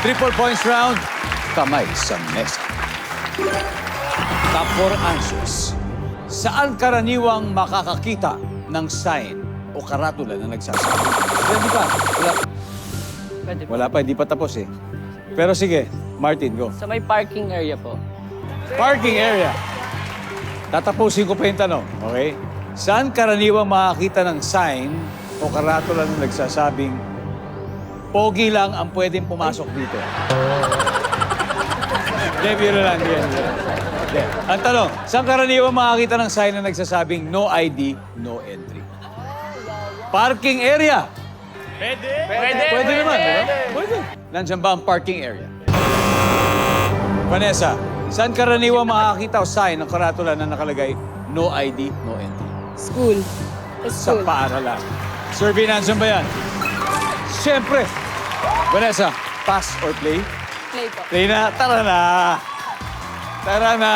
Triple points round, kamay sa mesa. Top 4 answers. Saan karaniwang makakakita ng sign o karatula na nagsasabi? Ready pa? Pwede po. Wala pa, hindi pa tapos eh. Pero sige, Martin, go. Sa may parking area po. Parking area. Tatapusin ko pa yung tanong, okay? Saan karaniwang makakita ng sign o karatula na nagsasabing pogi lang ang pwedeng pumasok dito? Hindi, biro lang. Hindi. Ang tanong, saan karaniwang makakita ng sign na nagsasabing no ID, no entry? Parking area. Pwede naman, di ba? Pwede. Nandiyan ba ang parking area? Vanessa, saan karaniwang makakita o sign ng karatula na nakalagay no ID, no entry? School. Sa paaralan. Survey, nandiyan ba yan? Siyempre. Vanessa, pass or play? Play po. Play na. Tara na. Tara na.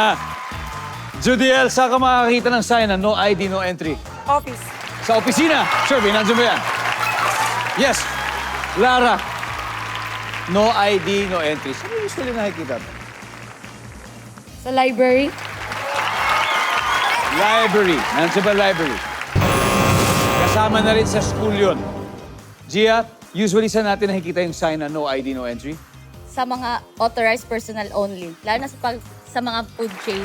Judiel, saan ka makakita ng sign na no ID, no entry? Office. Sa opisina. Survey, nandiyan ba yan? Yes. Lara, no ID, no entry. Saan mo usually nakikita mo? Sa library. Library. Nandiyan ba library? Kasama na rin sa school yun. Gia, usually saan natin nakikita yung sign na no ID, no entry? Sa mga authorized personnel only. Lalo na sa mga food chain.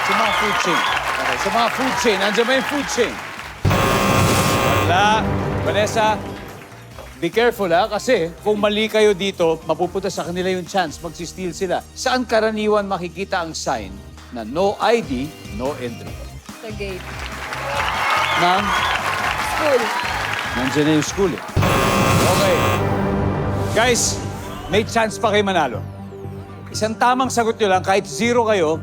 Sa mga food chain. Okay, sa mga food chain. Nandiyan ba yung food chain? Wala. Vanessa, be careful ha, kasi kung mali kayo dito, mapupunta sa kanila yung chance, magsisteal sila. Saan karaniwan makikita ang sign na no ID, no entry? Sa gate. Nang, School. nandiyan na yung school eh. Okay. Guys, may chance pa kayo manalo. Isang tamang sagot nyo lang, kahit zero kayo,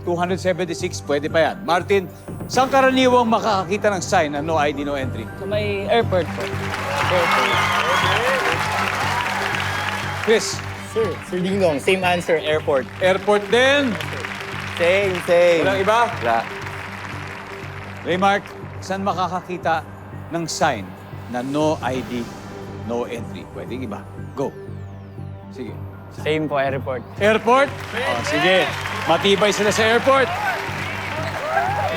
276, pwede pa yan. Martin, saan karaniwang makakakita ng sign na no ID, no entry? Sa may airport po. Airport. Chris, Sir Ding Dong, same answer, airport. airport din. Same. Walang iba? Wala. Raymark, saan makakakita ng sign na no ID, no entry? Pwedeng iba. Go. Sige. Same po, airport. Airport? Oh, sige. Matibay sila sa airport.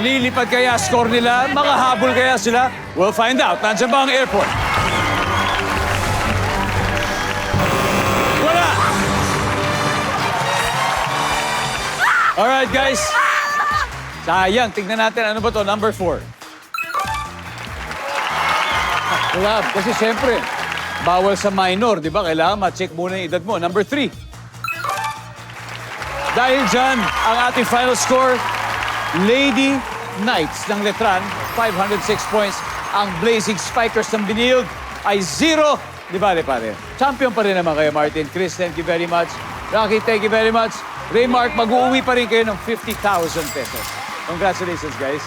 Lilipad kaya score nila? Makahabol kaya sila? We'll find out. Nandiyan ba ang airport? Wala! Alright, guys. Sayang. Tingnan natin. Ano ba to? Number 4. Wala. Kasi siyempre, bawal sa minor, di ba? Kailangan ma-check muna yung edad mo. Number 3. Dahil dyan, ang ating final score, Lady Knights ng Letran, 506 points. Ang Blazing Spikers ng Benilde ay 0. Di ba, pare? Champion pa rin naman kayo, Martin. Chris, thank you very much. Rocky, thank you very much. Raymark, mag-uuwi pa rin kayo ng 50,000 pesos. Congratulations, guys.